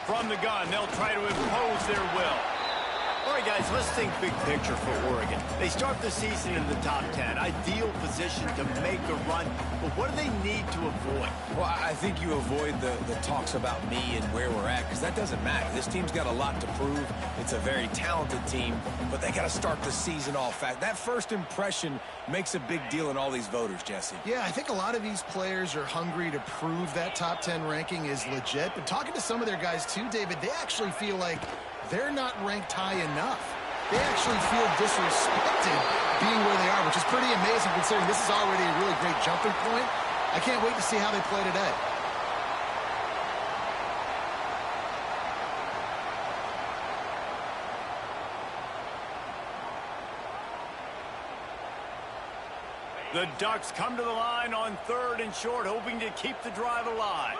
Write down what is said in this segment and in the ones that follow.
From the gun, they'll try to impose their will. All right, guys, let's think big picture for Oregon. They start the season in the top 10. Ideal position to make a run. But what do they need to avoid? Well, I think you avoid the talks about me and where we're at, because that doesn't matter. This team's got a lot to prove. It's a very talented team, but they got to start the season off fast. That first impression makes a big deal in all these voters, Jesse. Yeah, I think a lot of these players are hungry to prove that top 10 ranking is legit. But talking to some of their guys too, David, they actually feel like they're not ranked high enough. They actually feel disrespected being where they are, which is pretty amazing considering this is already a really great jumping point. I can't wait to see how they play today. The Ducks come to the line on 3rd and short, hoping to keep the drive alive.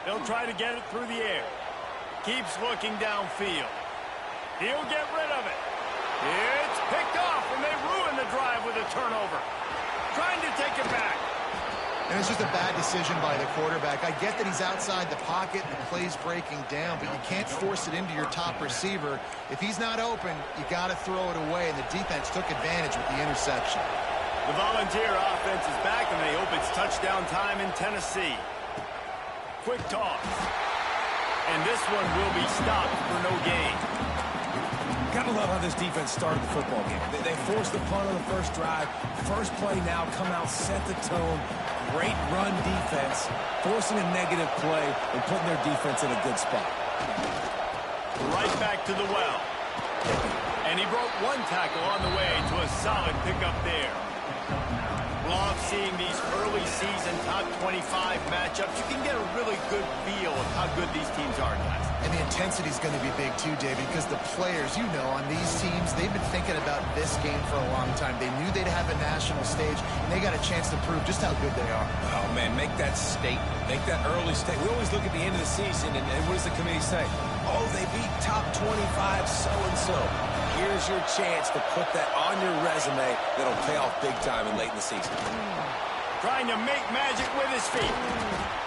They'll try to get it through the air. Keeps looking downfield. He'll get rid of it. It's picked off, and they ruin the drive with a turnover. Trying to take it back. And it's just a bad decision by the quarterback. I get that he's outside the pocket and the play's breaking down, but you can't force it into your top receiver. If he's not open, you got to throw it away, and the defense took advantage with the interception. The Volunteer offense is back, and they hope it's touchdown time in Tennessee. Quick toss. And this one will be stopped for no gain. Gotta love how this defense started the football game. They forced the punt on the first drive. First play now, come out, set the tone. Great run defense, forcing a negative play and putting their defense in a good spot. Right back to the well. And he broke one tackle on the way to a solid pickup there. Love seeing these early season top 25 matchups. You can get a really good feel of how good these teams are, guys. And the intensity is going to be big too, David, because the players, you know, on these teams, they've been thinking about this game for a long time. They knew they'd have a national stage, and they got a chance to prove just how good they are. Oh, man, make that statement. Make that early statement. We always look at the end of the season, and what does the committee say? Oh, they beat top 25 so-and-so. Here's your chance to put that on your resume that'll pay off big time and late in the season. Trying to make magic with his feet.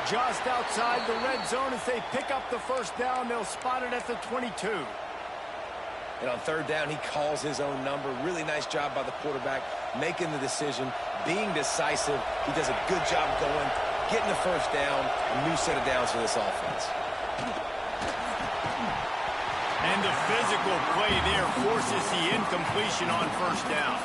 Just outside the red zone as they pick up the first down. They'll spot it at the 22. And on 3rd down, he calls his own number. Really nice job by the quarterback, making the decision, being decisive. He does a good job going, getting the first down, a new set of downs for this offense. And the physical play there forces the incompletion on first down.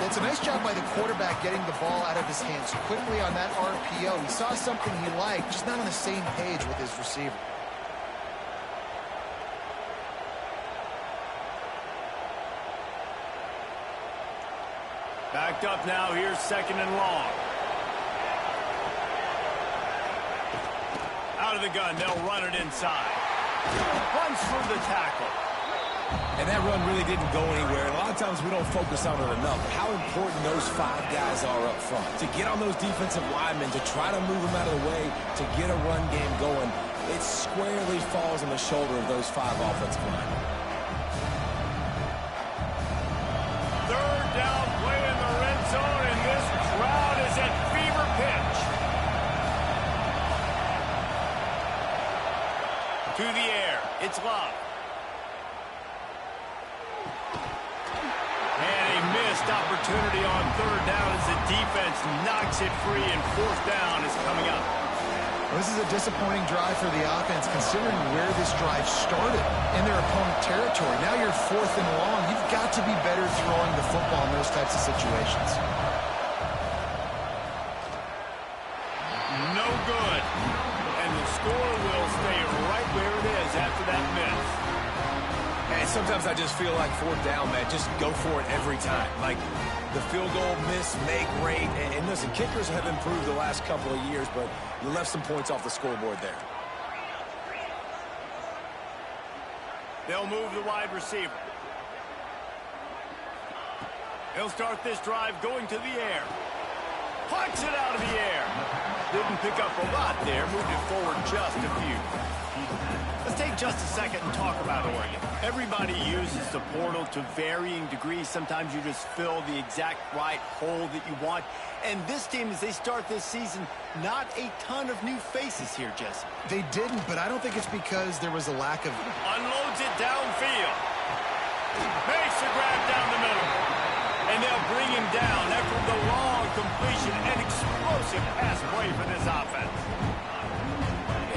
It's a nice job by the quarterback getting the ball out of his hands quickly on that RPO. He saw something he liked, just not on the same page with his receiver. Backed up now, here's 2nd and long. Out of the gun, they'll run it inside. Runs through the tackle. And that run really didn't go anywhere. And a lot of times we don't focus on it enough. How important those 5 guys are up front. To get on those defensive linemen, to try to move them out of the way, to get a run game going, it squarely falls on the shoulder of those 5 offensive linemen. 3rd down play in the red zone, and this crowd is at fever pitch. To the air, it's Love. Opportunity on 3rd down as the defense knocks it free, and 4th down is coming up. Well, this is a disappointing drive for the offense considering where this drive started in their opponent territory. Now you're 4th and long. You've got to be better throwing the football in those types of situations. No good. And the score will stay right where it is after that miss. And sometimes I just feel like 4th down, man, just go for it every time. Like the field goal miss, make rate. And listen, kickers have improved the last couple of years, but you left some points off the scoreboard there. They'll move the wide receiver. He'll start this drive going to the air. Punts it out of the air. Didn't pick up a lot there. Moved it forward just a few. Let's take just a second and talk about Oregon. Everybody uses the portal to varying degrees. Sometimes you just fill the exact right hole that you want. And this team, as they start this season, not a ton of new faces here, Jesse. They didn't, but I don't think it's because there was a lack of... Unloads it downfield. Makes the grab down the middle. And they'll bring him down after the long completion and explosive pass play for this offense.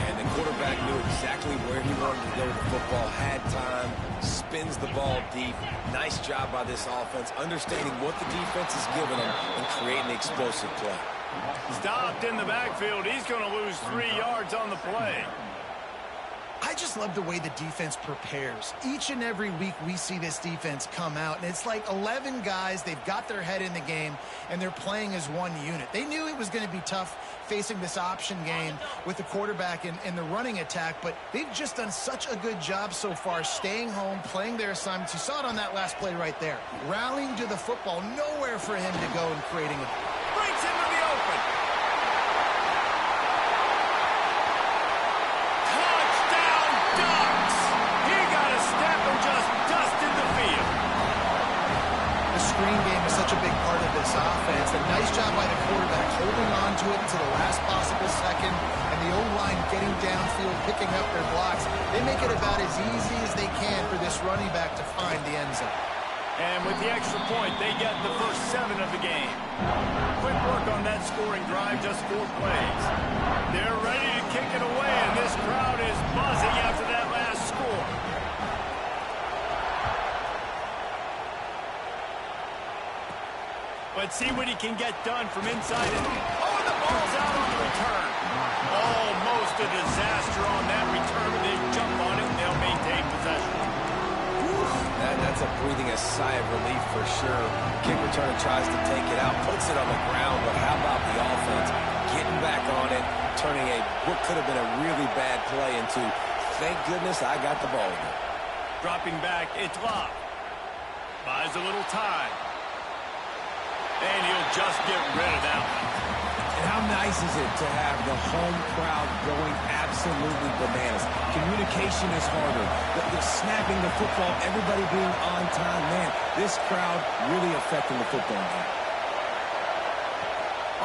And the quarterback knew exactly where he wanted to go with the football, had time, spins the ball deep. Nice job by this offense, understanding what the defense is giving them and creating the explosive play. Stopped in the backfield. He's going to lose 3 yards on the play. I just love the way the defense prepares. Each and every week we see this defense come out, and it's like 11 guys, they've got their head in the game, and they're playing as one unit. They knew it was going to be tough facing this option game with the quarterback and the running attack, but they've just done such a good job so far staying home, playing their assignments. You saw it on that last play right there. Rallying to the football, nowhere for him to go and creating it. Brings him to the open. Screen game is such a big part of this offense. A nice job by the quarterback holding on to it until the last possible second, and the O-line getting downfield, picking up their blocks. They make it about as easy as they can for this running back to find the end zone. And with the extra point, they get the first 7 of the game. Quick work on that scoring drive, just 4 plays. They're ready to kick it away, and this crowd is buzzing after that last score. Let's see what he can get done from inside. Oh, and the ball's out on the return. Almost a disaster on that return. They jump on it, and they'll maintain possession. That's a breathing a sigh of relief for sure. Kick returner tries to take it out, puts it on the ground, but how about the offense getting back on it, turning what could have been a really bad play into, thank goodness I got the ball again. Dropping back, it's Love. Buys a little time. And he'll just get rid of that one. And how nice is it to have the home crowd going absolutely bananas? Communication is harder. The snapping the football, everybody being on time. Man, this crowd really affecting the football game.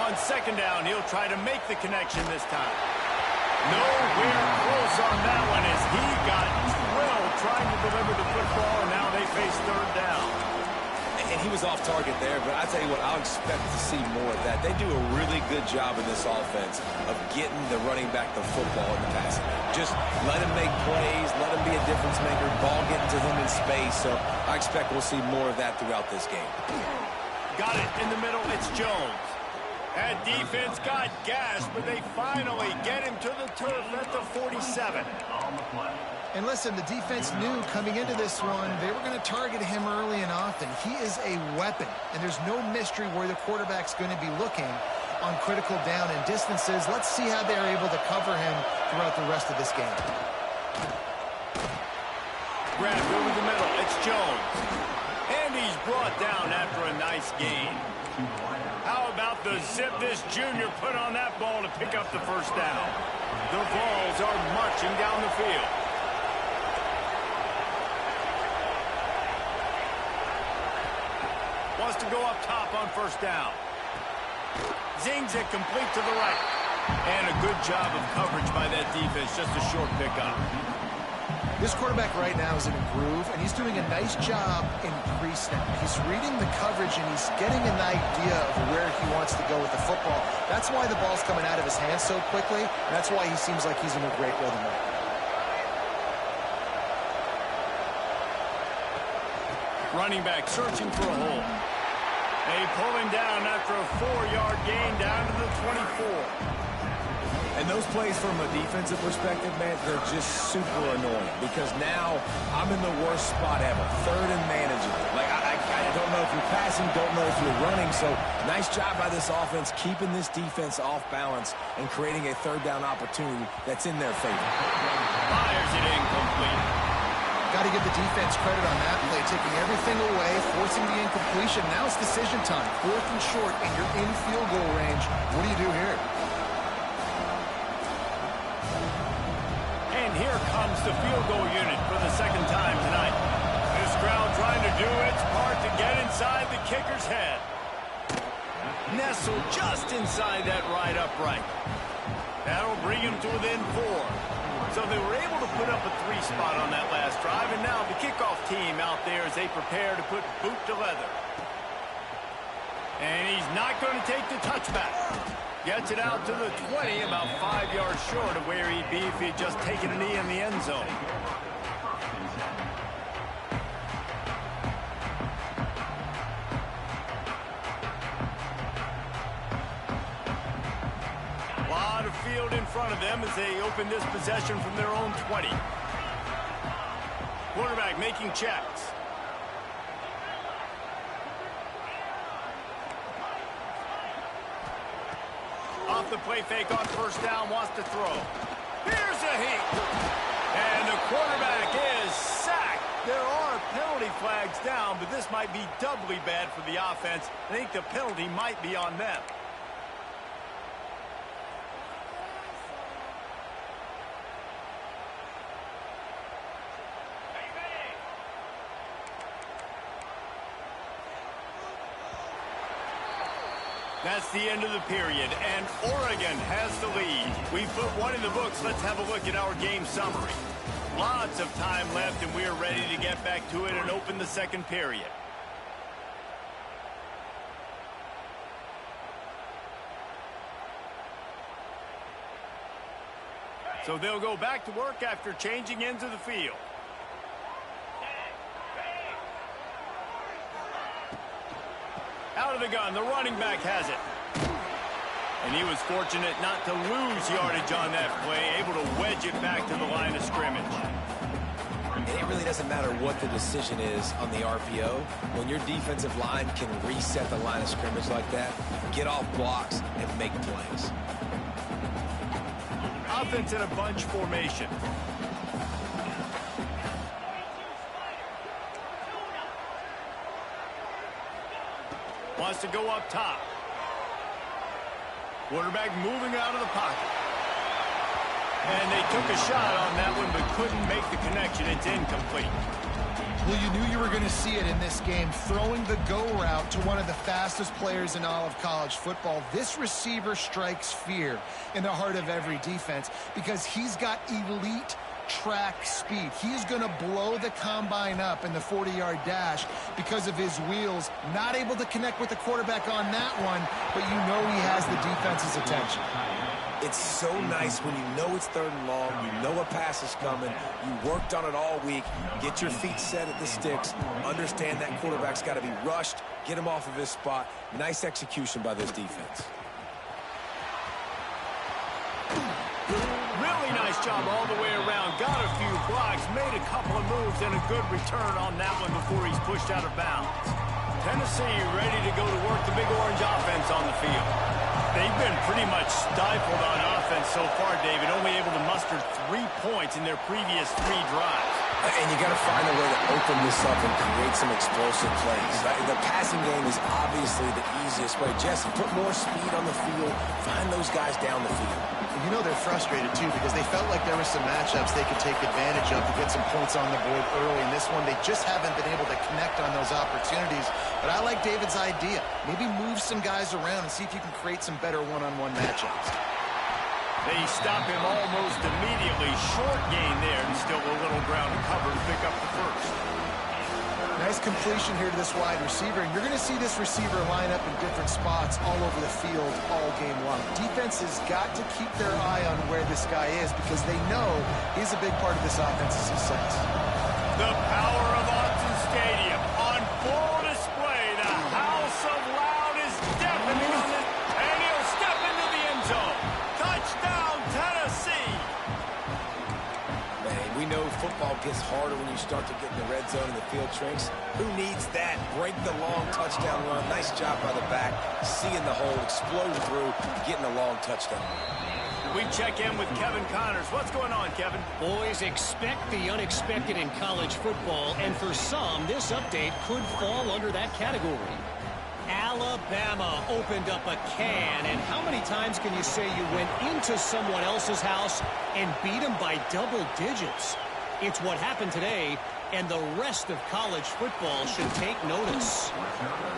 On second down, he'll try to make the connection this time. Nowhere close on that one as he got drilled trying to deliver the football, and now they face third down. And he was off target there, but I tell you what, I'll expect to see more of that. They do a really good job in this offense of getting the running back the football in the passing game. Just let him make plays, let him be a difference maker, ball getting to him in space. So I expect we'll see more of that throughout this game. Got it in the middle, it's Jones. That defense got gas, but they finally get him to the turf at the 47. And listen, the defense knew coming into this one, they were going to target him early and often. He is a weapon, and there's no mystery where the quarterback's going to be looking on critical down and distances. Let's see how they're able to cover him throughout the rest of this game. Grab over the middle, it's Jones. And he's brought down after a nice gain. How about the zip this junior put on that ball to pick up the first down? The Vols are marching down the field. Wants to go up top on first down. Zings it complete to the right. And a good job of coverage by that defense, just a short pickup. This quarterback right now is in a groove, and he's doing a nice job in pre-snap. He's reading the coverage, and he's getting an idea of where he wants to go with the football. That's why the ball's coming out of his hands so quickly, and that's why he seems like he's in a great rhythm right now. Running back searching for a hole. They pull him down after a 4-yard gain down to the 24. And those plays from a defensive perspective, man, they're just super annoying because now I'm in the worst spot ever, third and manageable. Like, I don't know if you're passing, don't know if you're running, so nice job by this offense keeping this defense off balance and creating a third down opportunity that's in their favor. Fires it incomplete. Got to give the defense credit on that play, taking everything away, forcing the incompletion. Now it's decision time, 4th and short, and you're in field goal range. What do you do here? And here comes the field goal unit for the second time tonight. This crowd trying to do its part to get inside the kicker's head. Nestled just inside that right upright. That'll bring him to within 4. So they were able to put up a 3 spot on that last drive, and now the kickoff team out there as they prepare to put boot to leather. And he's not going to take the touchback. Gets it out to the 20, about 5 yards short of where he'd be if he'd just taken a knee in the end zone. A lot of field in front of them as they open this possession from their own 20. Quarterback making checks. Off the play fake on first down, wants to throw. Here's a heat. And the quarterback is sacked. There are penalty flags down, but this might be doubly bad for the offense. I think the penalty might be on them. That's the end of the period, and Oregon has the lead. We've put one in the books. Let's have a look at our game summary. Lots of time left, and we are ready to get back to it and open the second period. So they'll go back to work after changing into the field. Out of the gun, the running back has it. And he was fortunate not to lose yardage on that play, able to wedge it back to the line of scrimmage. And it really doesn't matter what the decision is on the RPO. When your defensive line can reset the line of scrimmage like that, get off blocks and make plays. Offense in a bunch formation. Wants to go up top. Quarterback moving out of the pocket. And they took a shot on that one, but couldn't make the connection. It's incomplete. Well, you knew you were going to see it in this game. Throwing the go route to one of the fastest players in all of college football. This receiver strikes fear in the heart of every defense because he's got elite track speed. He's going to blow the combine up in the 40-yard dash because of his wheels. Not able to connect with the quarterback on that one, but you know he has the defense's attention. It's so nice when you know it's 3rd and long, you know a pass is coming, you worked on it all week, get your feet set at the sticks, understand that quarterback's got to be rushed, get him off of his spot. Nice execution by this defense. Really nice job all the way around. Got a few blocks, made a couple of moves, and a good return on that one before he's pushed out of bounds. Tennessee ready to go to work the Big Orange offense on the field. They've been pretty much stifled on offense so far, David, only able to muster 3 points in their previous 3 drives. And you got to find a way to open this up and create some explosive plays. The passing game is obviously the easiest way. Jesse, put more speed on the field, find those guys down the field. You know they're frustrated, too, because they felt like there were some matchups they could take advantage of to get some points on the board early. In this one, they just haven't been able to connect on those opportunities. But I like David's idea. Maybe move some guys around and see if you can create some better one-on-one matchups. They stop him almost immediately. Short gain there, and still a little ground to cover to pick up the first. Nice completion here to this wide receiver, and you're going to see this receiver line up in different spots all over the field all game long. Defense has got to keep their eye on where this guy is because they know he's a big part of this offense's success. The power of Autzen Stadium on full display. The house of loud is deafening on this, and he'll step into the end zone. Touchdown, Tennessee! Man, we know football gets harder when you start to get in the red zone and the field shrinks. Who needs that? Break the long touchdown run. Nice job by the back. Seeing the hole, explode through, getting a long touchdown. We check in with Kevin Connors. What's going on, Kevin? Boys, expect the unexpected in college football, and for some, this update could fall under that category. Alabama opened up a can, and how many times can you say you went into someone else's house and beat them by double digits? It's what happened today, and the rest of college football should take notice.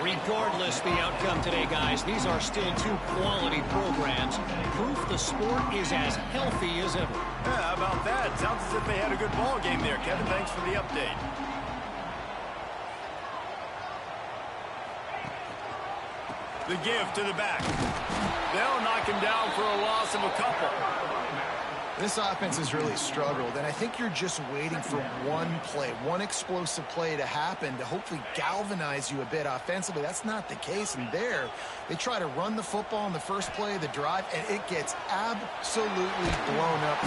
Regardless the outcome today, guys, these are still two quality programs. Proof the sport is as healthy as ever. Yeah, how about that? Sounds as if they had a good ball game there, Kevin. Thanks for the update. The give to the back. They'll knock him down for a loss of a couple. This offense has really struggled, and I think you're just waiting for one play, one explosive play to happen to hopefully galvanize you a bit offensively. That's not the case, and there, they try to run the football in the first play of the drive, and it gets absolutely blown up.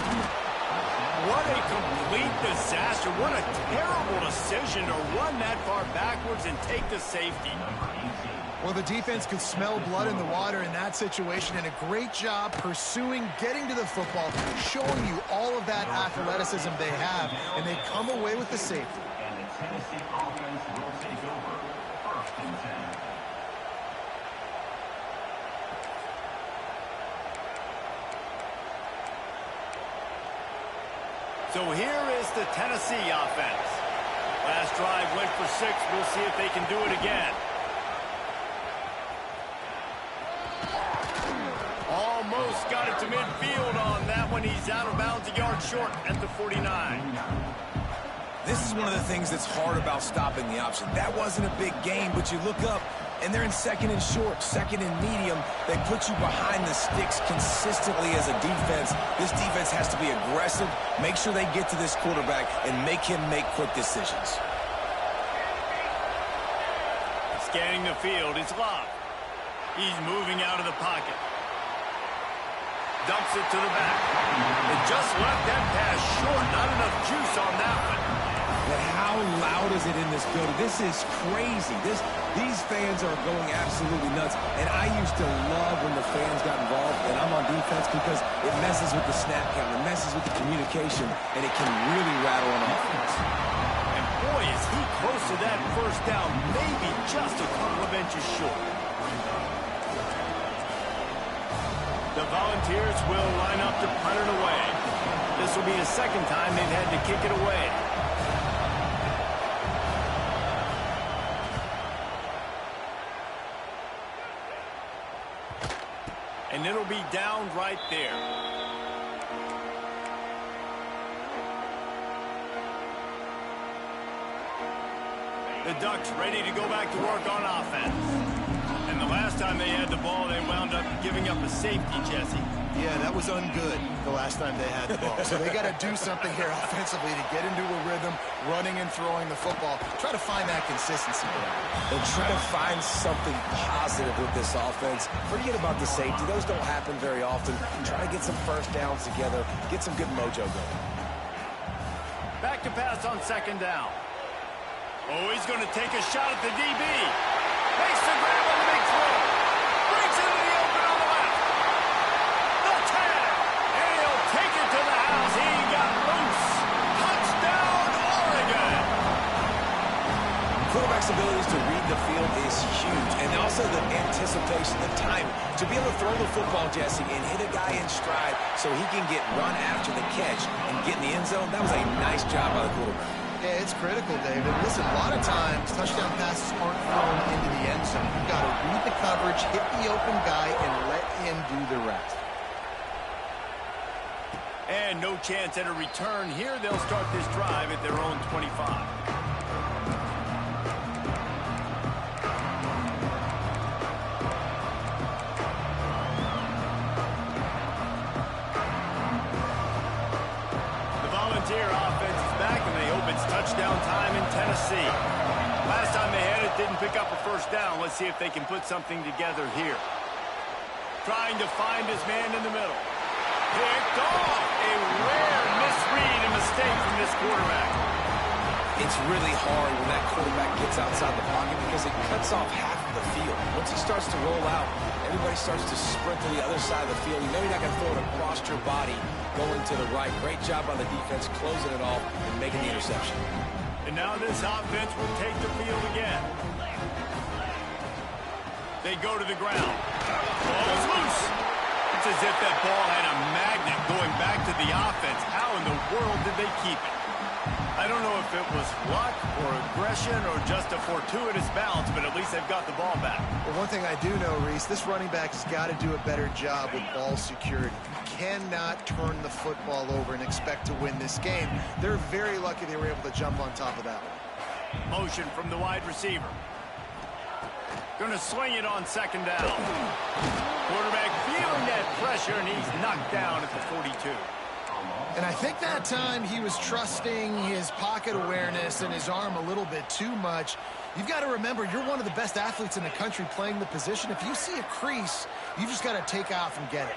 What a complete disaster. What a terrible decision to run that far backwards and take the safety. Well, the defense could smell blood in the water in that situation, and a great job pursuing, getting to the football, showing you all of that athleticism they have, and they come away with the safety. And the Tennessee offense will take over 1st and 10. So here is the Tennessee offense. Last drive went for 6. We'll see if they can do it again. Almost got it to midfield on that one. He's out of bounds, a yard short at the 49. This is one of the things that's hard about stopping the option. That wasn't a big gain, but you look up, and they're in 2nd and short, 2nd and medium. They put you behind the sticks consistently as a defense. This defense has to be aggressive, make sure they get to this quarterback, and make him make quick decisions. Scanning the field, it's Love. He's moving out of the pocket. Dumps it to the back. It just left that pass short. Not enough juice on that one. But how loud is it in this building? This is crazy. These fans are going absolutely nuts. And I used to love when the fans got involved, and I'm on defense, because it messes with the snap count. It messes with the communication, and it can really rattle an offense. And boy, is he close to that first down. Maybe just a couple of inches short. The Volunteers will line up to punt it away. This will be the 2nd time they've had to kick it away. And it'll be down right there. The Ducks ready to go back to work on offense. And the last time they had the ball, they wound up giving up a safety, Jesse. Yeah, that was ungood the last time they had the ball. So they got to do something here offensively to get into a rhythm, running and throwing the football. Try to find that consistency there. And try to find something positive with this offense. Forget about the safety. Those don't happen very often. Try to get some first downs together, get some good mojo going. Back to pass on 2nd down. Oh, he's going to take a shot at the DB. Makes the grab on the big throw. Brings it into the open on the left. The tag. And he'll take it to the house. He got loose. Touchdown, Oregon. Quarterback's abilities to read the field is huge. And also the anticipation, the timing. To be able to throw the football, Jesse, and hit a guy in stride so he can get run after the catch and get in the end zone, that was a nice job by the quarterback. Yeah, it's critical, David. Listen, a lot of times, touchdown passes aren't thrown into the end zone. You've got to read the coverage, hit the open guy, and let him do the rest. And no chance at a return here. They'll start this drive at their own 25. Offense is back, and they hope it's touchdown time in Tennessee. Last time they had it, didn't pick up a first down. Let's see if they can put something together here. Trying to find his man in the middle. Picked off. A rare misread and mistake from this quarterback. It's really hard when that quarterback gets outside the pocket because it cuts off half of the field. Once he starts to roll out, everybody starts to sprint to the other side of the field. You know you're not going to throw it across your body going to the right. Great job on the defense, closing it off and making the interception. And now this offense will take the field again. They go to the ground. Ball is loose. It's as if that ball had a magnet going back to the offense. How in the world did they keep it? I don't know if it was luck or aggression or just a fortuitous bounce, but at least they've got the ball back. Well, one thing I do know, Reese, this running back has got to do a better job with ball security. You cannot turn the football over and expect to win this game. They're very lucky they were able to jump on top of that one. Motion from the wide receiver. Going to swing it on second down. Quarterback feeling that pressure, and he's knocked down at the 42. And I think that time he was trusting his pocket awareness and his arm a little bit too much. You've got to remember, you're one of the best athletes in the country playing the position. If you see a crease, you just got to take off and get it.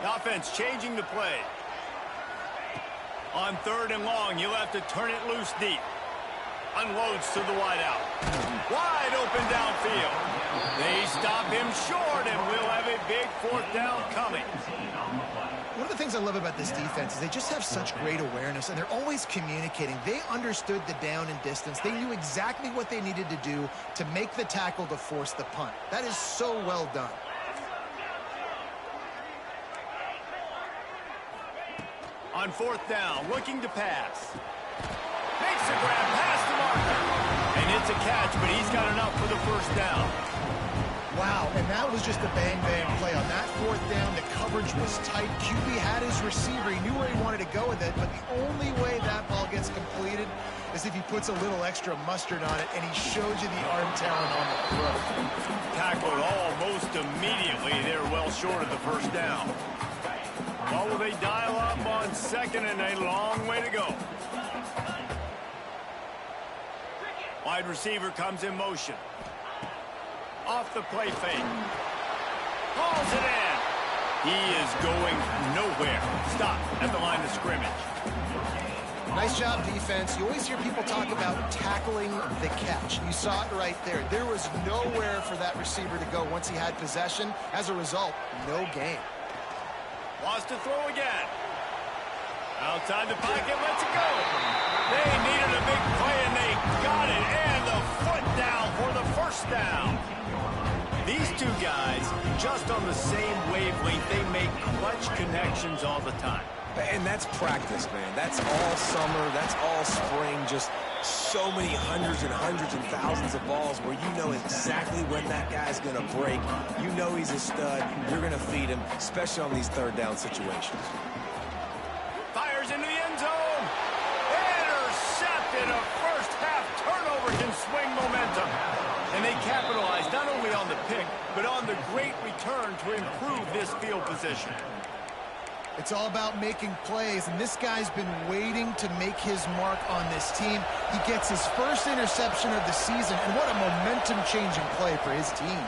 The offense changing the play. On 3rd and long, you'll have to turn it loose deep. Unloads to the wideout. Wide open downfield. They stop him short, and we'll have a big 4th down coming. One of the things I love about this defense is they just have such great awareness, and they're always communicating. They understood the down and distance. They knew exactly what they needed to do to make the tackle to force the punt. That is so well done. On 4th down, looking to pass. Makes a grab past the marker. And it's a catch, but he's got enough for the 1st down. Wow, and that was just a bang-bang play. On that 4th down, the coverage was tight. QB had his receiver. He knew where he wanted to go with it, but the only way that ball gets completed is if he puts a little extra mustard on it, and he shows you the arm talent on the throw. Tackled almost immediately. They're well short of the 1st down. Well, will they dial up on 2nd and a long way to go? Wide receiver comes in motion. Off the play fake. Hauls it in. He is going nowhere. Stop at the line of scrimmage. Nice job, defense. You always hear people talk about tackling the catch. You saw it right there. There was nowhere for that receiver to go once he had possession. As a result, no gain. Wants to throw again. Outside the pocket, lets it go. They needed a big play, and they got it. And the foot down for the 1st down. These two guys, just on the same wavelength, they make clutch connections all the time. And that's practice, man. That's all summer. That's all spring. Just so many hundreds and thousands of balls where you know exactly when that guy's going to break. You know he's a stud. You're going to feed him, especially on these 3rd down situations. Fires into the end zone. Intercepted. A 1st half turnover can swing momentum. And they capitalize not only on the pick, but on the great return to improve this field position. It's all about making plays, and this guy's been waiting to make his mark on this team. He gets his 1st interception of the season, and what a momentum-changing play for his team.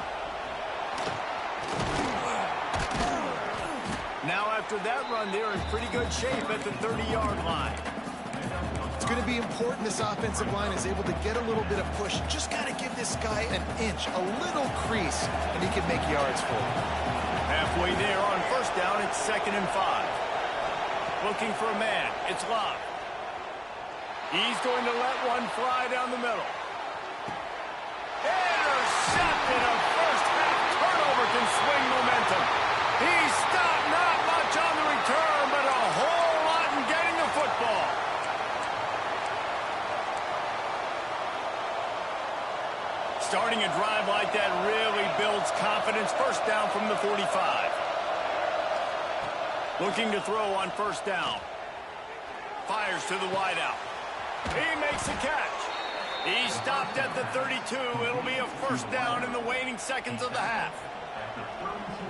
Now after that run, they're in pretty good shape at the 30-yard line. It's going to be important this offensive line is able to get a little bit of push. Just got to give this guy an inch, a little crease, and he can make yards for it. Halfway there on 1st down, it's 2nd and 5. Looking for a man. It's Love. He's going to let one fly down the middle. Intercepted. A 1st half turnover can swing momentum. He's stopped, not much on the return, but a whole lot in getting the football. Starting a drive like that really builds confidence. 1st down from the 45. Looking to throw on 1st down. Fires to the wideout. He makes a catch. He stopped at the 32. It'll be a 1st down in the waning seconds of the half.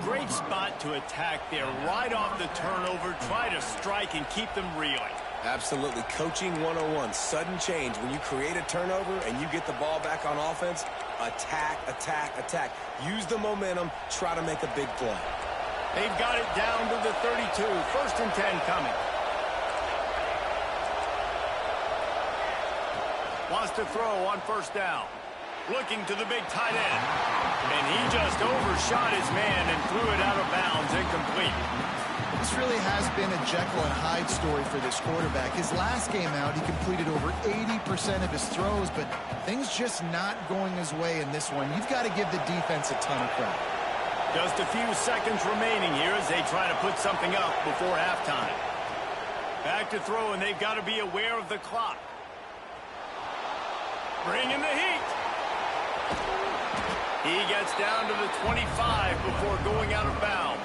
Great spot to attack there. Right off the turnover. Try to strike and keep them reeling. Absolutely. Coaching 101. Sudden change. When you create a turnover and you get the ball back on offense, attack, attack, attack. Use the momentum. Try to make a big play. They've got it down to the 32. 1st and 10 coming. Wants to throw on 1st down. Looking to the big tight end. And he just overshot his man and threw it out of bounds, incomplete. This really has been a Jekyll and Hyde story for this quarterback. His last game out, he completed over 80% of his throws, but things just not going his way in this one. You've got to give the defense a ton of credit. Just a few seconds remaining here as they try to put something up before halftime. Back to throw, and they've got to be aware of the clock. Bring in the heat. He gets down to the 25 before going out of bounds.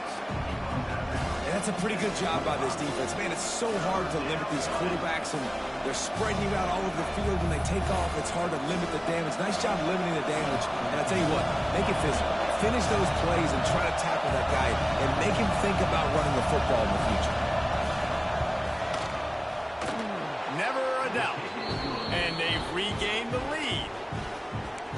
And that's a pretty good job by this defense. Man, it's so hard to limit these quarterbacks, and they're spreading you out all over the field. When they take off, it's hard to limit the damage. Nice job limiting the damage. And I tell you what, make it physical. Finish those plays and try to tackle that guy and make him think about running the football in the future. Never a doubt. And they've regained the lead.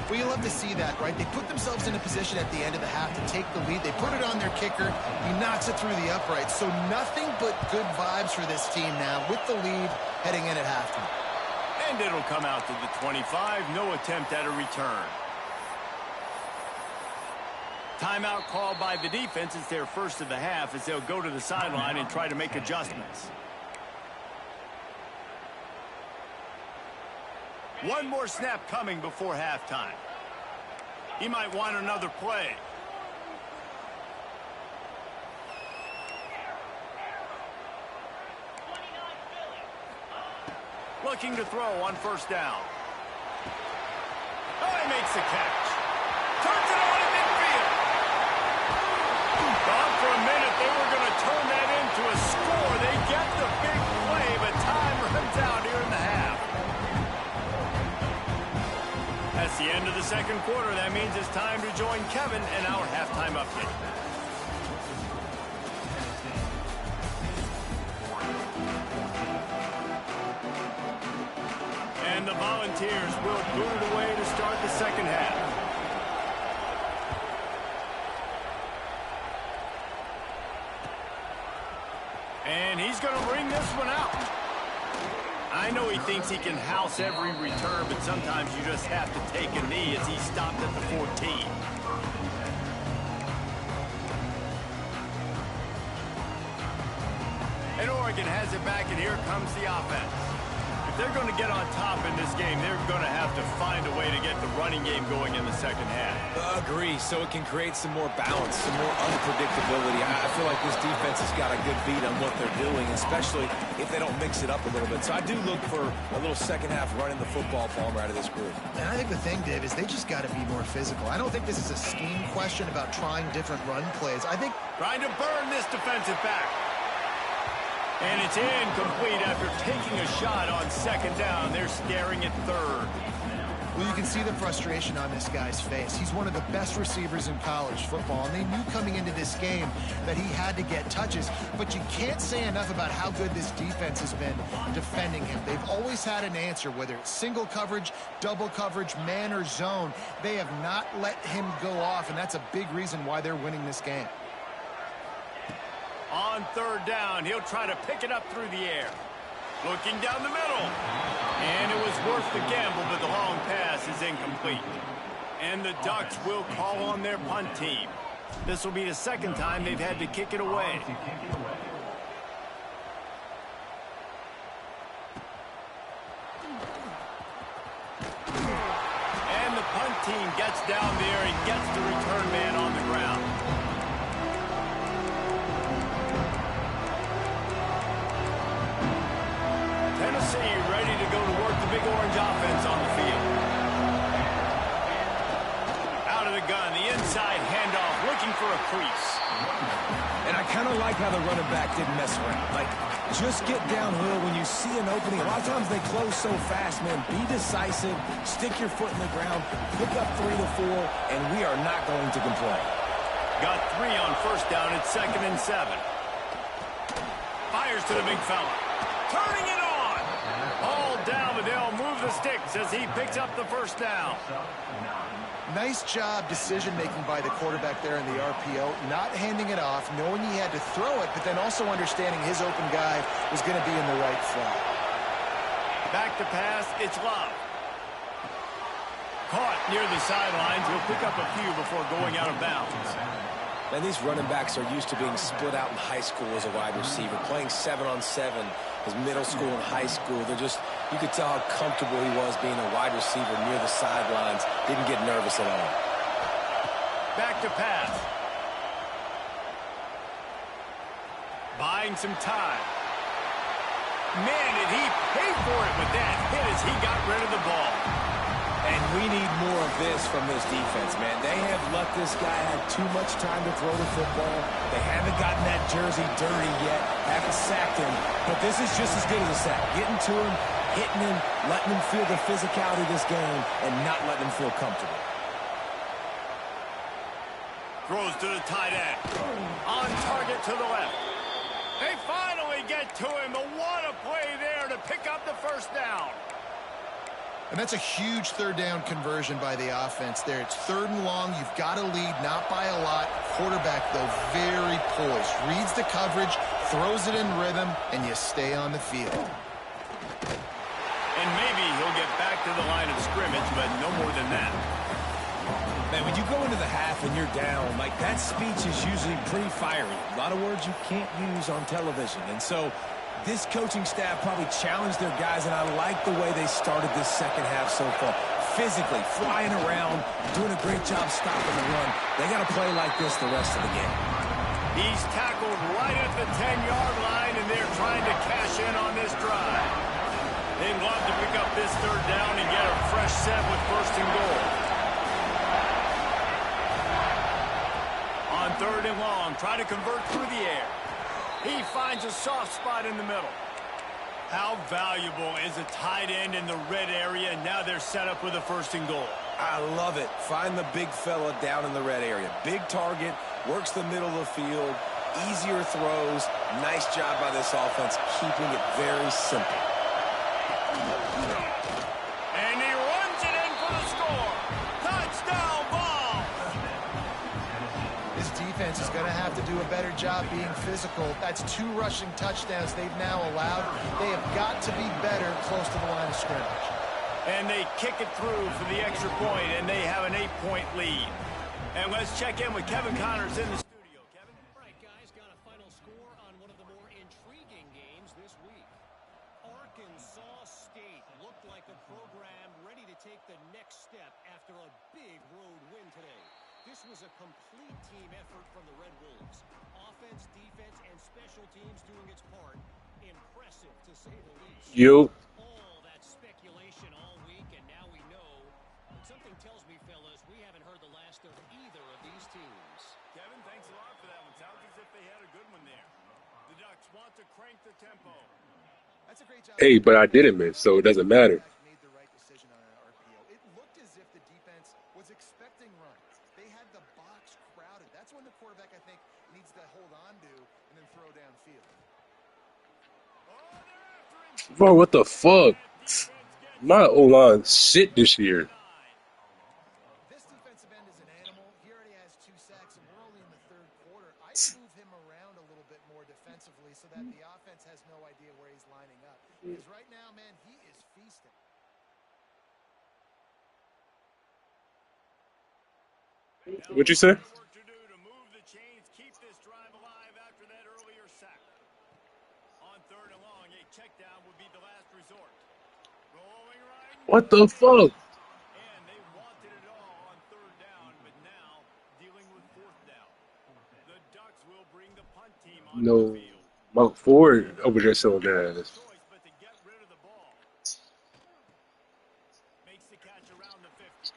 Well, you love to see that, right? They put themselves in a position at the end of the half to take the lead. They put it on their kicker. He knocks it through the uprights. So nothing but good vibes for this team now with the lead heading in at halftime. And it'll come out to the 25. No attempt at a return. Timeout called by the defense. It's their first of the half as they'll go to the sideline and try to make adjustments. One more snap coming before halftime. He might want another play. Looking to throw on first down. Oh, he makes the catch. Turns it on in midfield. Thought for a minute they were going to turn that into a score. They get the big play, but time runs out here in the half. That's the end of the second quarter. That means it's time to join Kevin and our halftime update. And the Volunteers will boot it away to start the second half. And he's going to bring this one out. I know he thinks he can house every return, but sometimes you just have to take a knee as he stopped at the 14. And Oregon has it back, and here comes the offense. If they're going to get on top in this game, they're going to have to find a way to get the running game going in the second half. Agree, so it can create some more balance, some more unpredictability. I feel like this defense has got a good beat on what they're doing, especially if they don't mix it up a little bit. So I do look for a little second half running the football Palmer out of this group. And I think the thing, Dave, is they just got to be more physical. I don't think this is a scheme question about trying different run plays. I think trying to burn this defensive back. And it's incomplete after taking a shot on second down. They're staring at third. Well, you can see the frustration on this guy's face. He's one of the best receivers in college football, and they knew coming into this game that he had to get touches. But you can't say enough about how good this defense has been defending him. They've always had an answer, whether it's single coverage, double coverage, man or zone. They have not let him go off, and that's a big reason why they're winning this game. On third down, he'll try to pick it up through the air. Looking down the middle. And it was worth the gamble, but the long pass is incomplete. And the Ducks will call on their punt team. This will be the second time they've had to kick it away. And the punt team gets down there and gets the return man on the ground. Tennessee ready to go to work the Big Orange offense on the field. Out of the gun, the inside handoff, looking for a crease. And I kind of like how the running back didn't mess around. Like, just get downhill when you see an opening. A lot of times they close so fast, man. Be decisive, stick your foot in the ground, pick up 3 to 4, and we are not going to complain. Got 3 on first down. It's 2nd and 7. Fires to the big fella. Turning it on. All down, but they'll move the sticks as he picks up the first down. Nice job decision-making by the quarterback there in the RPO, not handing it off, knowing he had to throw it, but then also understanding his open guy was going to be in the right spot. Back to pass, it's Love. Caught near the sidelines. He'll pick up a few before going out of bounds. And these running backs are used to being split out in high school as a wide receiver, playing 7-on-7 as middle school and high school. They're just, you could tell how comfortable he was being a wide receiver near the sidelines. Didn't get nervous at all. Back to pass. Buying some time. Man, did he pay for it with that hit as he got rid of the ball. And we need more of this from this defense, man. They have let this guy have too much time to throw the football. They haven't gotten that jersey dirty yet, haven't sacked him. But this is just as good as a sack. Getting to him, hitting him, letting him feel the physicality of this game, and not letting him feel comfortable. Throws to the tight end. On target to the left. They finally get to him. But what a play there to pick up the first down. And that's a huge third down conversion by the offense there. It's 3rd and long. You've got a lead, not by a lot. Quarterback, though, very poised. Reads the coverage, throws it in rhythm, and you stay on the field. And maybe he'll get back to the line of scrimmage, but no more than that. Man, when you go into the half and you're down, like, that speech is usually pretty fiery. A lot of words you can't use on television. And so this coaching staff probably challenged their guys, and I like the way they started this second half so far. Physically, flying around, doing a great job stopping the run. They got to play like this the rest of the game. He's tackled right at the 10-yard line, and they're trying to cash in on this drive. They'd love to pick up this 3rd down and get a fresh set with 1st and goal. On 3rd and long, try to convert through the air. He finds a soft spot in the middle. How valuable is a tight end in the red area? Now they're set up with a 1st and goal. I love it. Find the big fella down in the red area. Big target, works the middle of the field, easier throws. Nice job by this offense, keeping it very simple. And he runs it in for the score. Touchdown ball. This defense is going to have to do a better job being physical. That's 2 rushing touchdowns they've now allowed. They have got to be better close to the line of scrimmage. And they kick it through for the extra point, and they have an 8-point lead. And let's check in with Kevin Connors in the studio. Kevin? All right, guys, got a final score on one of the more intriguing games this week. Arkansas State looked like a program ready to take the next step after a big road win today. This was a complete team effort from the Red Wolves. Offense, defense, and special teams doing its part. Impressive, to say the least. You. All that speculation all week, and now we know. But something tells me, fellas, we haven't heard the last of either of these teams. Kevin, thanks a lot for that one. Sounds as if they had a good one there. The Ducks want to crank the tempo. That's a great job. Hey, but I didn't miss, so it doesn't matter. Made the right decision on an RPO. It looked as if the defense was expecting runs. They had the box crowded. That's when the quarterback, I think, needs to hold on to and then throw downfield. Bro, what the fuck? My O-line shit this year. This defensive end is an animal. He already has 2 sacks, and we're only in the 3rd quarter. I'd move him around a little bit more defensively so that the offense has no idea where he's lining up. Because right now, man, he is feasting. What'd you say? Work to do to move the chains, keep this drive alive after that earlier sack. On 3rd and long, a check down would be the last resort. Rolling right. What the fuck? And they wanted it all on 3rd down, but now dealing with 4th down. The Ducks will bring the punt team on No. the field. My forward over there selling their ass. Choice, but to get rid of the ball. Makes the catch around the 50.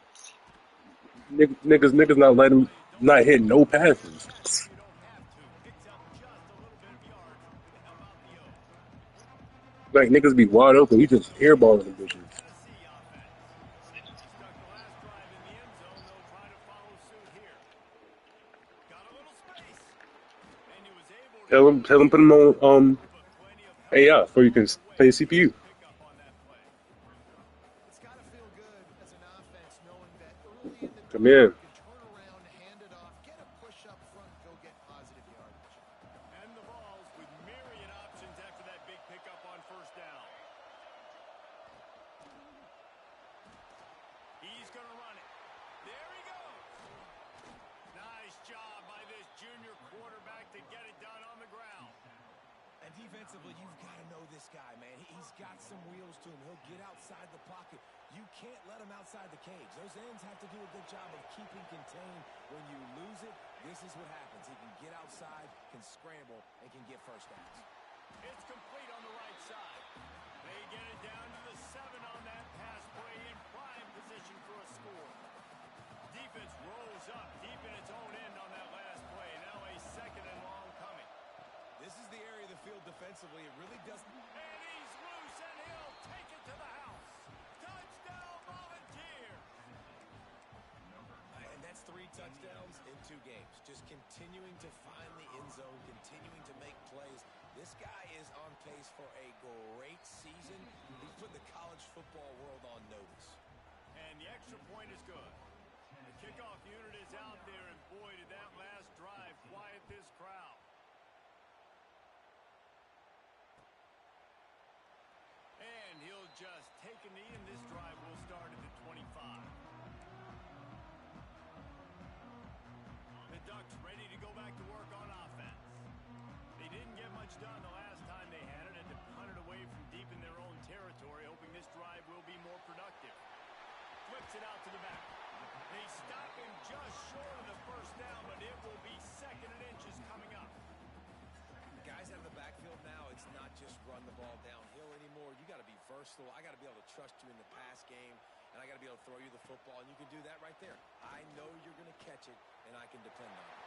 Niggas not hitting no passes. You don't have to. Picks up just a little bit of yards. How about the O? Like, niggas be wide open. You just airballing them bitches. Tennessee offense. Stuck the last drive in the end zone. They'll try to follow suit here. Got a little space. And he was able to Tell them put them on put plenty of help AI so you can play CPU. pick up on that play. It's got to feel good as an offense knowing that early in the Come in. you can turn around, hand it off, get a push up front, go get positive yardage. And the balls with myriad options after that big pickup on 1st down. He's going to run it. There he goes. Nice job by this junior quarterback to get it done on the ground. And defensively, you've got to know this guy, man. He's got some wheels to him. He'll get outside the pocket. You can't let him outside the cage. Those ends have to do a good job of keeping contained. When you lose it, this is what happens. He can get outside, can scramble, and can get 1st downs. It's complete on the right side. They get it down to the 7 on that pass play in prime position for a score. Defense rolls up deep in its own end on that last play. Now a 2nd and long coming. This is the area of the field defensively. It really doesn't. And he's loose, and he'll take it to the house. Touchdown, Volunteers! And that's 3 touchdowns in 2 games. Just continuing to find the end zone, continuing to make plays. This guy is on pace for a great season. He's put the college football world on notice. And the extra point is good. The kickoff unit is out there, and boy, did that last drive quiet this crowd. And he'll just take a knee, and this drive will start at the 25. The Ducks ready to go back to work on offense. They didn't get much done the last time they had it, and to punt it away from deep in their own territory, hoping this drive will be more productive. Flips it out to the back. They stop him just short of the 1st down, but it will be 2nd and inches coming up. Guys out of the backfield now, it's not just run the ball downhill anymore. You got to be versatile. I got to be able to trust you in the pass game, and I got to be able to throw you the football, and you can do that right there. I know you're going to catch it, and I can depend on it.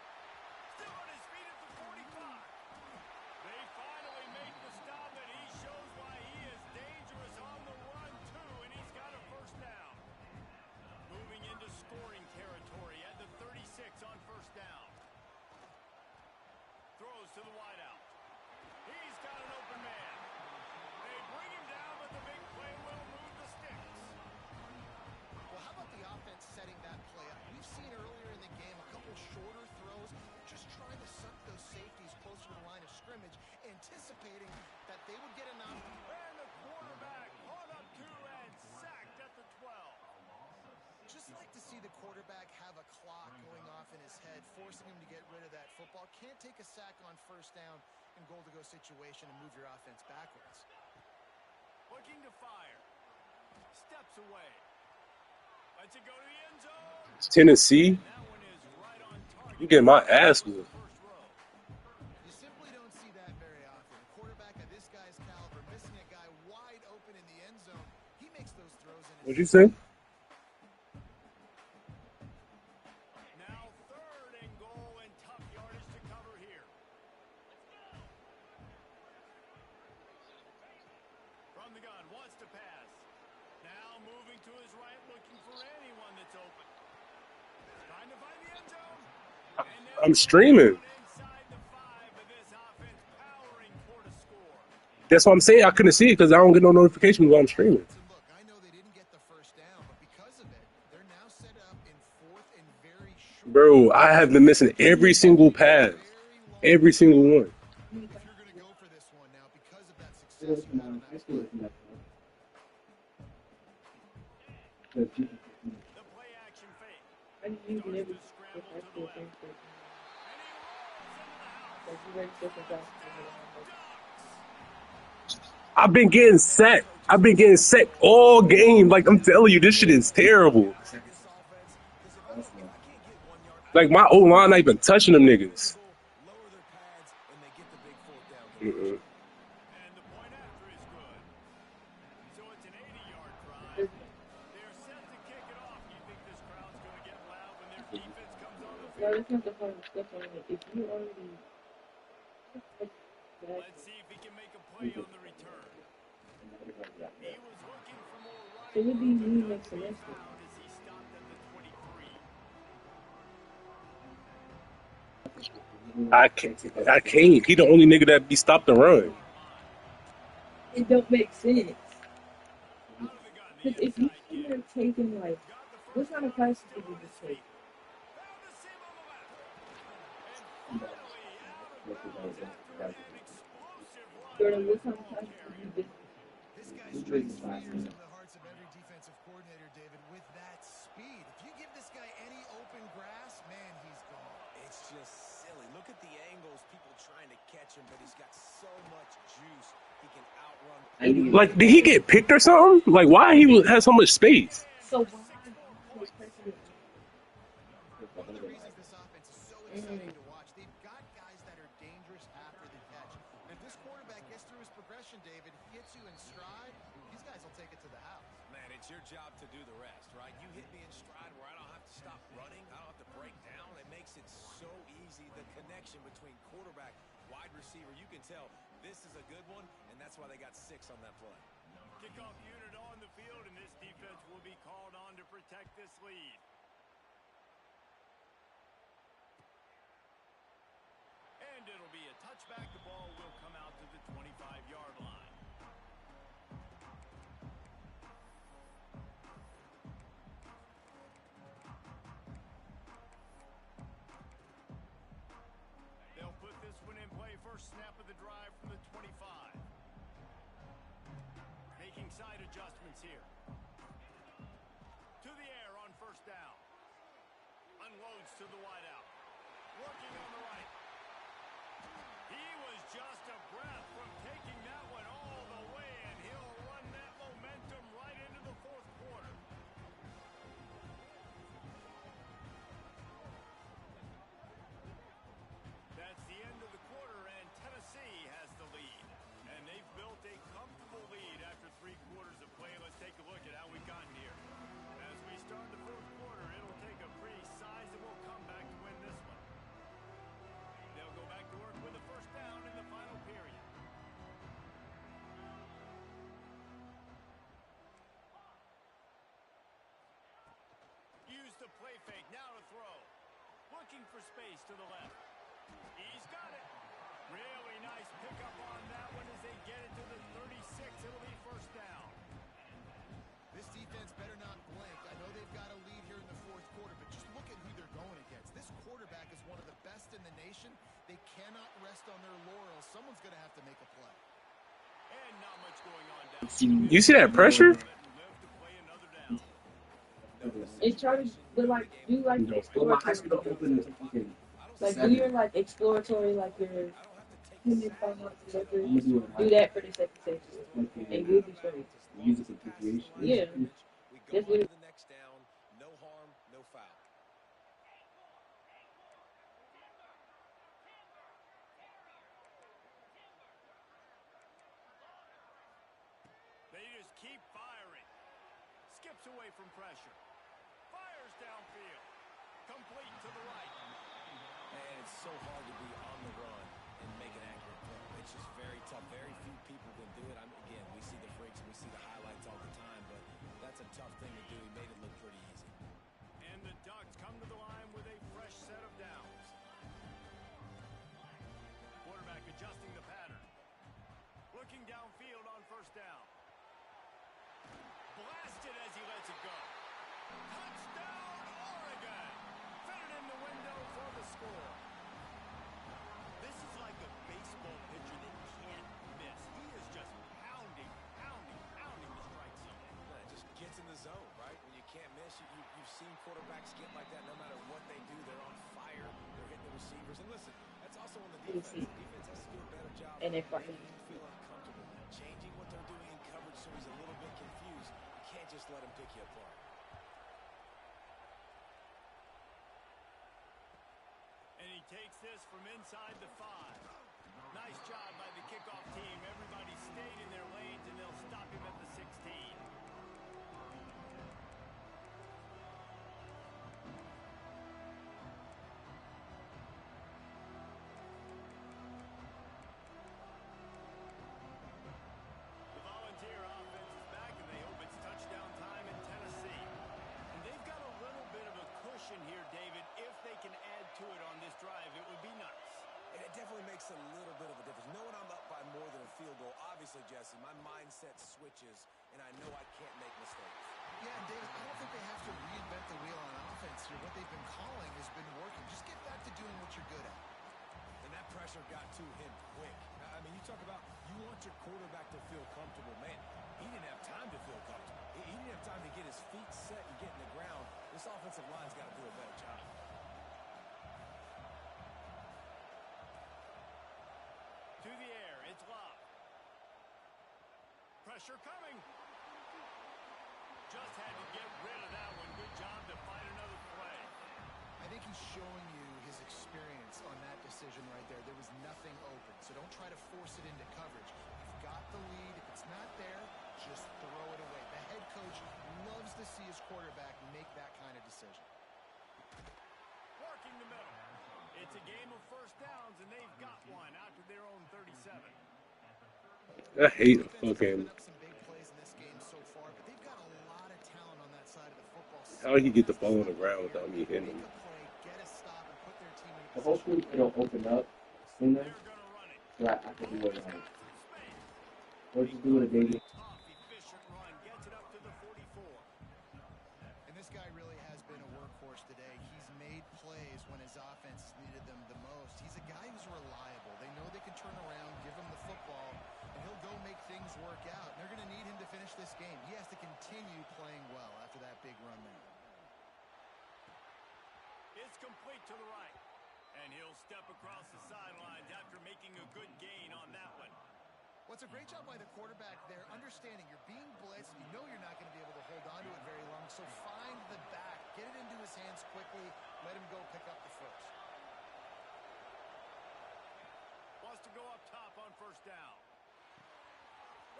Still on his feet at the 45. They finally make the stop, and he shows why he is dangerous on the run, too, and he's got a 1st down. Moving into scoring territory at the 36 on 1st down. Throws to the wideout. He's got an open man. They bring him down, but the big play will move the sticks. Well, how about the offense setting that play up? We've seen earlier in the game a couple shorter throws, just trying to suck those safeties closer to the line of scrimmage, anticipating that they would get enough. And the quarterback caught up to and sacked at the 12. Just like to see the quarterback have a clock going off in his head, forcing him to get rid of that football. Can't take a sack on 1st down in goal-to-go situation and move your offense backwards. Looking to fire. Steps away. Lets it go to the end zone. It's Tennessee. That one is right on target. You getting my ass whooped. First row. You simply don't see that very often. A quarterback of this guy's caliber missing a guy wide open in the end zone. He makes those throws in his What'd you say? Now 3rd and goal and tough yardage to cover here. From the gun, wants to pass. Now moving to his right, looking for anyone that's open. Trying to find the end zone. I'm streaming. Inside the 5, but this offense powering toward a score. That's what I'm saying. I couldn't see it because I don't get no notifications while I'm streaming. Look, I know they didn't get the 1st down, but because of it, they're now set up in 4th and very short. Bro, I have been missing every single pass. Every single one. If you're going to go for this one now, because of that success you had on that play. The play action fake. Starts to scramble to the left. And he rolls into the house. I've been getting sacked. I've been getting sacked all game. Like, I'm telling you, this shit is terrible. Like, my O-line not even touching them niggas. And the point after is good. So it's an 80-yard drive. They're set to kick it off. You think this crowd's going to get loud when their defense comes on the field? Let's see if he can make a play on the return. He was looking for more running. As he stopped at the 23. I can't. He the only nigga that be stopped the run. It don't make sense. Out of the gun, the Because if you inside should have taken, like, what kind of passes did you just take? found the seam on the left. And finally out of bounds after an explosive run. Jordan, what kind of passes did you just This guy strikes fears in the hearts of every defensive coordinator, David, with that speed. If you give this guy any open grass, man, he's gone. It's just silly. Look at the angles, people trying to catch him, but he's got so much juice. He can outrun. Like, did he get picked or something? Like, why he has so much space? so why was President One of the reasons this offense is so exciting to watch, they've got guys that are dangerous after the catch. If this quarterback gets his progression, David. He hits you in stride. These guys will take it to the house. Man, it's your job to do the rest, right? You hit me in stride where I don't have to stop running. I don't have to break down. It makes it so easy. The connection between quarterback, wide receiver, you can tell this is a good one, and that's why they got 6 on that play. Kickoff unit on the field, and this defense will be called on to protect this lead. And it'll be a touchback. The ball will come out to the 25-yard line. They'll put this one in play. First snap of the drive from the 25. Making side adjustments here. To the air on first down. Unloads to the wideout. Working on the right. He was just a breath from taking that one all the way, and he'll run that momentum right into the fourth quarter. That's the end of the quarter, and Tennessee has the lead. And they've built a comfortable lead after 3 quarters of play. Let's take a look at how we've gotten here. As we start the fourth quarter, it'll take a pretty sizable comeback to win this one. They'll go back to work with a first down in the final period. Use the play fake, now to throw. Looking for space to the left. He's got it. Really nice pickup on that one as they get it to the 36. It'll be first down. This defense better not blink. I know they've got a lead here in the fourth quarter, but just look at who they're going against. This quarterback is one of the best in the nation. They cannot rest on their laurels. Someone's going to have to make a play. And not much going on down. You see that pressure? It's trying to like do like the exploratory. Like do your like exploratory, like your do that for the second section, and you'll be straight. Yeah. We go on to the next down. No harm, no foul. They just keep firing. Skips away from pressure. Fires downfield. Complete to the right. And it's so hard to be on the run and make an accurate throw. It's just very tough. Very few people can do it. Again, we see the freaks and we see the highlights all the time, but that's a tough thing to do. He made it look pretty easy. And the Ducks come to the line with a fresh set of downs. Quarterback adjusting the pattern. Looking downfield on first down. Blasted as he lets it go. Touchdown, Oregon! Fitted in the window for the score. This is like a baseball pitcher that can't miss. He is just pounding the strike zone. It just gets in the zone, right? When you can't miss, you've seen quarterbacks get like that no matter what they do. They're on fire. They're hitting the receivers. And listen, that's also on the defense. The defense has to do a better job. And if making him feel uncomfortable, changing what they're doing in coverage so he's a little bit confused. You can't just let him pick you apart. And he takes this from inside the 5. Nice job by the kickoff team. Everybody stayed in their lanes, and they'll stop him at the 16. The Volunteer offense is back, and they hope it's touchdown time in Tennessee. And they've got a little bit of a cushion here, David. If they can add to it on this drive, it would be nice. And it definitely makes a little bit of a difference. Knowing I'm up by more than a field goal, obviously, Jesse, my mindset switches, and I know I can't make mistakes. Yeah, and David, I don't think they have to reinvent the wheel on offense here. What they've been calling has been working. Just get back to doing what you're good at. And that pressure got to him quick. I mean, you talk about you want your quarterback to feel comfortable. Man, he didn't have time to feel comfortable. He didn't have time to get his feet set and get in the ground. This offensive line's got to do a better job. To the air, it's Love. Pressure coming. Just had to get rid of that one. Good job to find another play. I think he's showing you his experience on that decision right there. There was nothing open, so don't try to force it into coverage. You've got the lead. If it's not there, just throw it away. The head coach loves to see his quarterback make that kind of decision. Working the middle. It's a game of first downs, and they've got one out to their own 37. I hate Defense has fucking. given up some big plays in this game so far, but they've got a lot of talent on that side of the football. How did he get the ball on the ground without me hitting him? Make a play, get a stop, and put their team in a But hopefully it'll open up sooner They're going to run it. so that I can do it He's right. got some space. Or just do it a baby. Tough, efficient run. Gets it up to the 44. And this guy really has been a workhorse today. He's made plays when his offense needed them the most. He's a guy who's reliable. They know they can turn around, give him the football, and he'll go make things work out. And they're going to need him to finish this game. He has to continue playing well after that big run there. It's complete to the right. And he'll step across the sidelines after making a good gain on that one. Well, it's a great job by the quarterback there, understanding you're being blitzed. You know you're not going to be able to hold on to it very long, so find the back. Get it into his hands quickly. Let him go pick up the first. Wants to go up top on first down.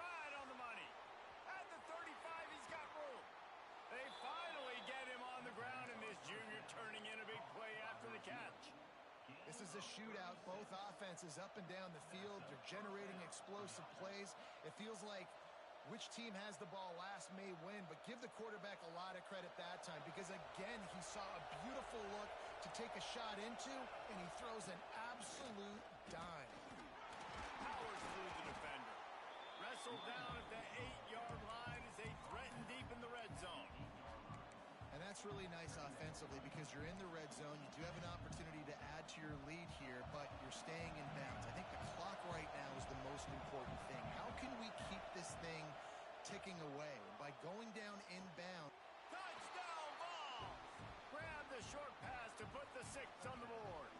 Right on the money. At the 35, he's got room. They finally get him on the ground, and this junior turning in a big play after the catch. This is a shootout. Both offenses up and down the field. They're generating explosive plays. It feels like which team has the ball last may win, but give the quarterback a lot of credit that time because, again, he saw a beautiful look to take a shot into, and he throws an absolute dime. Powers through the defender. Wrestled down at the 8-yard line as they threaten deep in the red zone. And that's really nice offensively because you're in the red zone. You do have an opportunity to add to your lead here, but you're staying in bounds. I think the clock right now is the most important thing. How can we keep this thing ticking away? And by going down inbound. Touchdown ball! Grab the short pass to put the 6 on the board.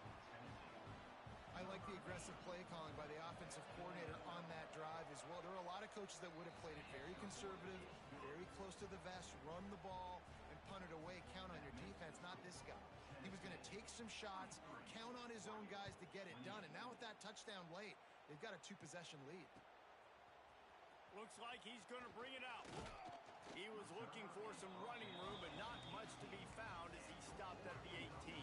I like the aggressive play calling by the offensive coordinator on that drive as well. There are a lot of coaches that would have played it very conservative, very close to the vest, run the ball, and punt it away. Count on your defense, not this guy. He was going to take some shots, count on his own guys to get it done. And now with that touchdown late, they've got a 2-possession lead. Looks like he's going to bring it out. He was looking for some running room, but not much to be found as he stopped at the 18.